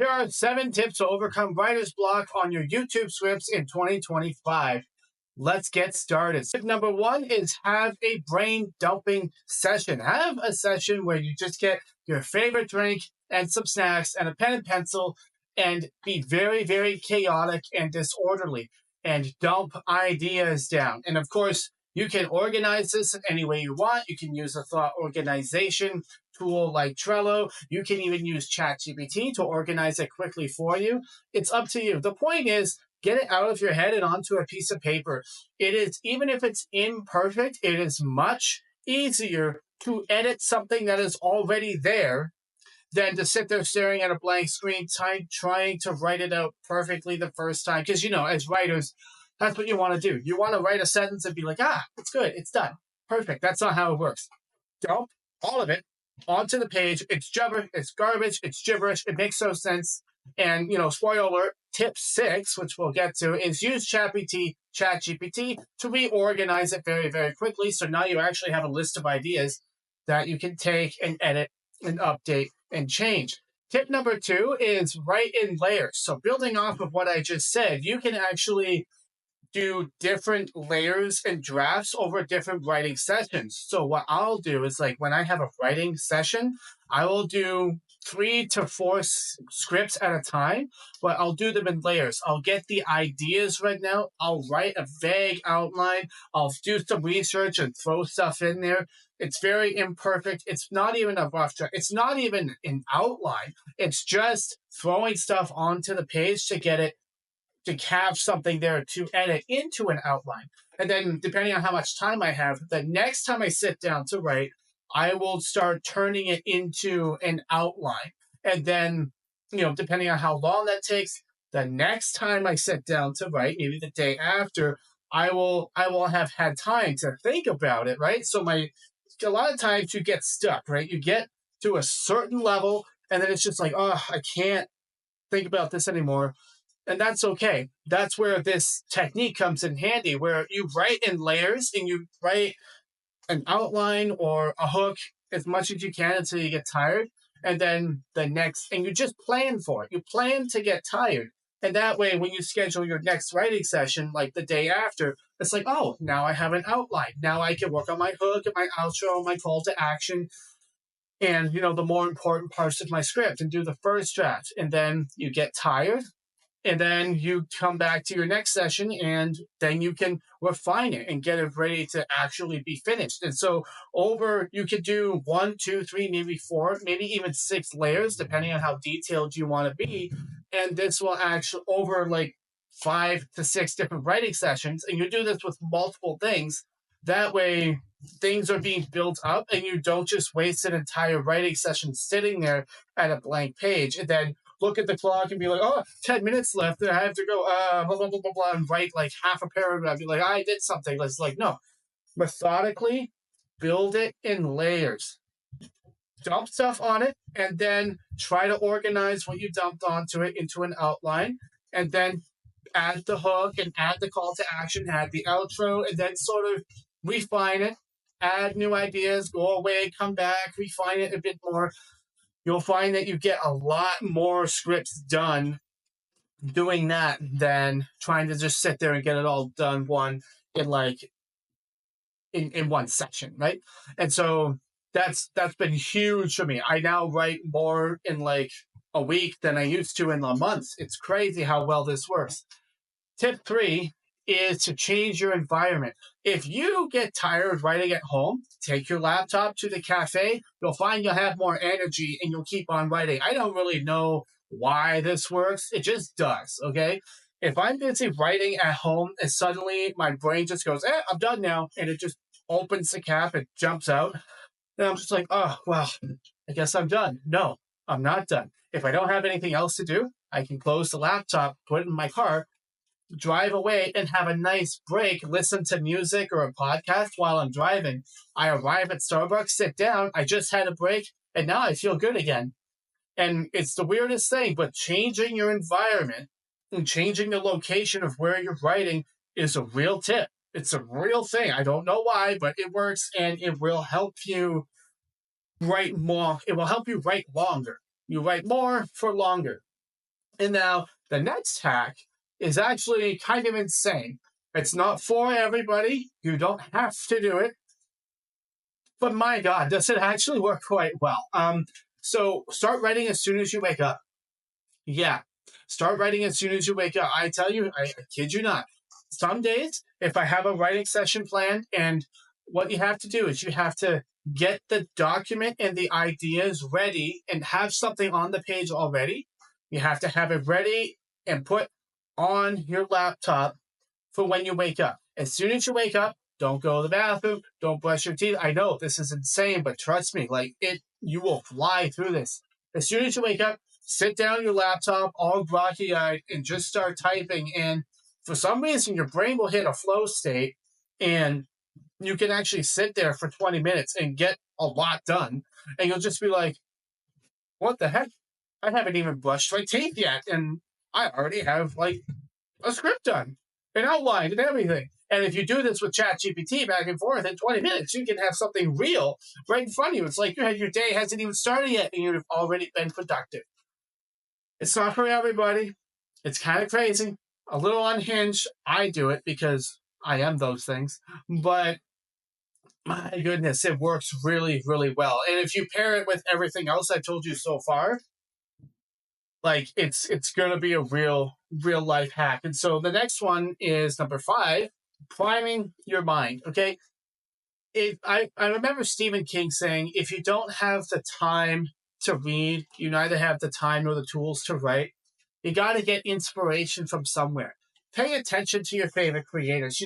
Here are 7 tips to overcome writer's block on your YouTube scripts in 2025. Let's get started. Tip number 1 is have a brain dumping session. Have a session where you just get your favorite drink and some snacks and a pen and pencil and be very, very chaotic and disorderly and dump ideas down. And of course, you can organize this in any way you want. You can use a thought organization tool like Trello. You can even use ChatGPT to organize it quickly for you. It's up to you. The point is, get it out of your head and onto a piece of paper. It is, even if it's imperfect, it is much easier to edit something that is already there than to sit there staring at a blank screen, trying to write it out perfectly the first time. Because, as writers, that's what you want to do. You want to write a sentence and be like, it's good, it's done, perfect. That's not how it works. Dump all of it onto the page. It's gibberish, it's garbage, it's gibberish. It makes no sense. And, spoiler alert, tip 6, which we'll get to, is use ChatGPT to reorganize it very, very quickly. So now you actually have a list of ideas that you can take and edit and update and change. Tip number 2 is write in layers. So building off of what I just said, you can actually do different layers and drafts over different writing sessions. So what I'll do is, like, when I have a writing session, I will do 3 to 4 scripts at a time, but I'll do them in layers. I'll get the ideas written out. I'll write a vague outline. I'll do some research and throw stuff in there. It's very imperfect. It's not even a rough draft. It's not even an outline. It's just throwing stuff onto the page to get it, to have something there to edit into an outline. And then, depending on how much time I have, the next time I sit down to write, I will start turning it into an outline. And then, depending on how long that takes, the next time I sit down to write, maybe the day after, I will have had time to think about it, right? So a lot of times you get stuck, right? You get to a certain level, and then it's just like, I can't think about this anymore. And that's okay. That's where this technique comes in handy, where you write in layers and you write an outline or a hook as much as you can until you get tired. And then and you just plan for it. You plan to get tired. And that way, when you schedule your next writing session, like the day after, it's like, now I have an outline. Now I can work on my hook and my outro, my call to action, and, the more important parts of my script, and do the first draft. And then you get tired. And then you come back to your next session, and then you can refine it and get it ready to actually be finished. And so you could do 1, 2, 3, maybe 4, maybe even 6 layers, depending on how detailed you want to be. And this will actually, over like 5 to 6 different writing sessions, and you do this with multiple things. That way, things are being built up, and you don't just waste an entire writing session sitting there at a blank page, and then look at the clock and be like, 10 minutes left, and I have to go, blah, blah, blah, blah, blah, and write like half a paragraph. Be like, I did something. It's like, no. Methodically build it in layers. Dump stuff on it, and then try to organize what you dumped onto it into an outline, and then add the hook and add the call to action, add the outro, and then sort of refine it, add new ideas, go away, come back, refine it a bit more. You'll find that you get a lot more scripts done doing that than trying to just sit there and get it all done in one section, right? And so that's been huge for me. I now write more in like a week than I used to in a month. It's crazy how well this works. Tip 3 is to change your environment. If you get tired writing at home, take your laptop to the cafe. You'll find you'll have more energy and you'll keep on writing. I don't really know why this works. It just does, okay? If I'm busy writing at home and suddenly my brain just goes, I'm done now, and it just opens the cap, it jumps out, then I'm just like, well, I guess I'm done. No, I'm not done. If I don't have anything else to do, I can close the laptop, put it in my car, drive away, and have a nice break, listen to music or a podcast while I'm driving. I arrive at Starbucks, sit down, I just had a break, and now I feel good again. And it's the weirdest thing, but changing your environment and changing the location of where you're writing is a real tip. It's a real thing. I don't know why, but it works, and it will help you write more. It will help you write longer. You write more for longer. And now the next hack is actually kind of insane. It's not for everybody. You don't have to do it. But my God, does it actually work quite well? So start writing as soon as you wake up. Yeah, start writing as soon as you wake up. I tell you, I kid you not. Some days, if I have a writing session planned, and what you have to do is you have to get the document and the ideas ready and have something on the page already. You have to have it ready and put on your laptop for when you wake up. As soon as you wake up, don't go to the bathroom, don't brush your teeth. I know this is insane, but trust me, like you will fly through this. As soon as you wake up, sit down your laptop, all groggy eyed, and just start typing. And for some reason, your brain will hit a flow state, and you can actually sit there for 20 minutes and get a lot done. And you'll just be like, what the heck? I haven't even brushed my teeth yet. And I already have like a script done, an outline, and everything. And if you do this with ChatGPT back and forth in 20 minutes, you can have something real right in front of you. It's like your day hasn't even started yet, and you've already been productive. It's not for everybody. It's kind of crazy, a little unhinged. I do it because I am those things. But my goodness, it works really, really well. And if you pair it with everything else I've told you so far, like it's gonna be a real life hack. And so the next one is number 5, priming your mind. Okay, I remember Stephen King saying, if you don't have the time to read, you neither have the time nor the tools to write. You got to get inspiration from somewhere. Pay attention to your favorite creators.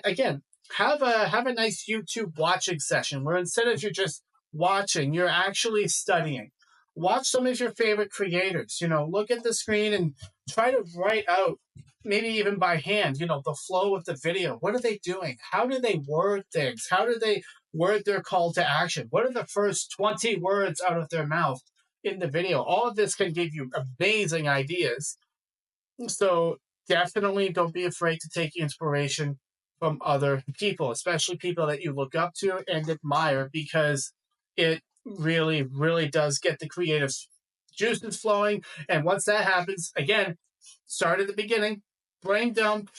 Again, have a nice YouTube watching session where instead of you're just watching, you're actually studying. Watch some of your favorite creators. Look at the screen and try to write out, maybe even by hand, the flow of the video. What are they doing? How do they word things? How do they word their call to action? What are the first 20 words out of their mouth in the video? All of this can give you amazing ideas. So definitely don't be afraid to take inspiration from other people, especially people that you look up to and admire, because it really, really does get the creative juices flowing. And once that happens, again, start at the beginning, brain dump,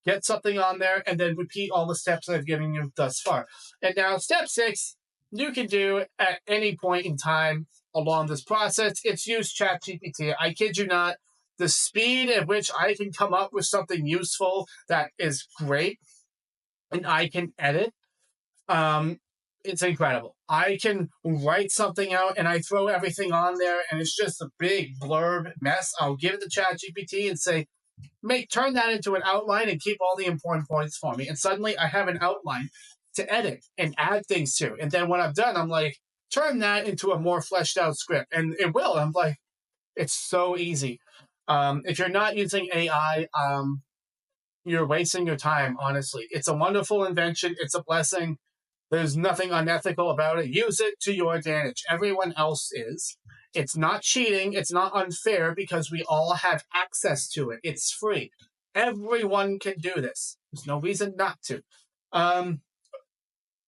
get something on there, and then repeat all the steps I've given you thus far. And now, step 6, you can do at any point in time along this process. It's use ChatGPT. I kid you not. The speed at which I can come up with something useful that is great and I can edit, it's incredible. I can write something out and I throw everything on there and it's just a big blurb mess. I'll give it to ChatGPT and say, turn that into an outline and keep all the important points for me. And suddenly I have an outline to edit and add things to. And then when I'm done, I'm like, turn that into a more fleshed out script. And it will. I'm like, it's so easy. If you're not using AI, you're wasting your time, honestly. It's a wonderful invention. It's a blessing. There's nothing unethical about it. Use it to your advantage. Everyone else is. It's not cheating. It's not unfair because we all have access to it. It's free. Everyone can do this. There's no reason not to.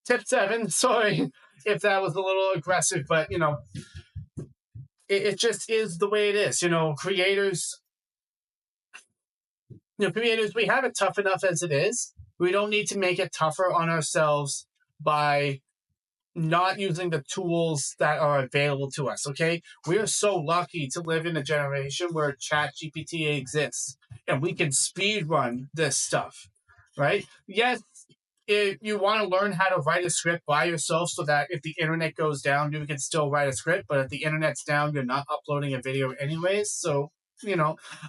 Tip 7, sorry if that was a little aggressive, but it just is the way it is. Creators, we have it tough enough as it is. We don't need to make it tougher on ourselves by not using the tools that are available to us, okay? We are so lucky to live in a generation where ChatGPT exists and we can speed run this stuff, right? Yes, if you want to learn how to write a script by yourself so that if the internet goes down, you can still write a script, but if the internet's down, you're not uploading a video anyways, so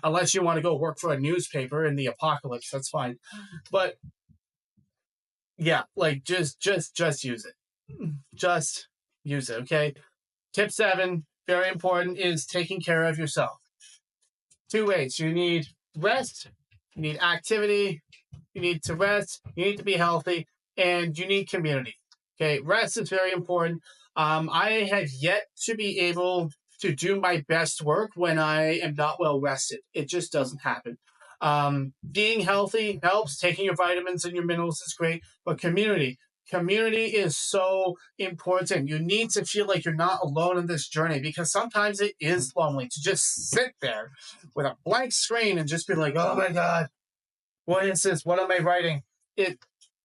unless you want to go work for a newspaper in the apocalypse, that's fine. But yeah, like just use it. Just use it, okay? Tip 7, very important, is taking care of yourself. 2 ways. You need rest, you need activity, you need to rest, you need to be healthy, and you need community. Okay, rest is very important. I have yet to be able to do my best work when I am not well rested. It just doesn't happen. Being healthy helps. Taking your vitamins and your minerals is great, but community Community is so important. You need to feel like you're not alone in this journey, because sometimes it is lonely to just sit there with a blank screen and just be like, oh my God, what is this? What am I writing? It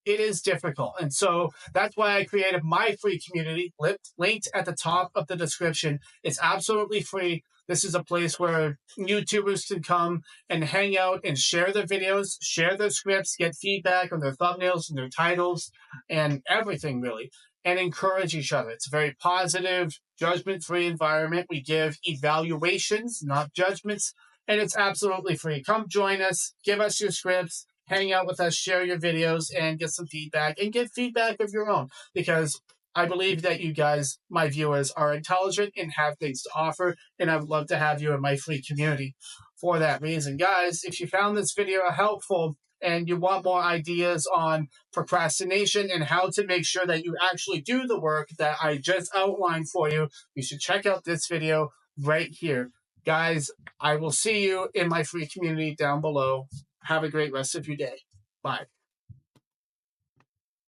it is difficult. And so that's why I created my free community, linked at the top of the description. It's absolutely free. This is a place where YouTubers can come and hang out and share their videos, share their scripts, get feedback on their thumbnails and their titles and everything, really, and encourage each other. It's a very positive, judgment-free environment. We give evaluations, not judgments, and it's absolutely free. Come join us, give us your scripts, hang out with us, share your videos, and get some feedback, and get feedback of your own, because I believe that you guys, my viewers, are intelligent and have things to offer, and I would love to have you in my free community for that reason. Guys, if you found this video helpful and you want more ideas on procrastination and how to make sure that you actually do the work that I just outlined for you, you should check out this video right here. Guys, I will see you in my free community down below. Have a great rest of your day. Bye.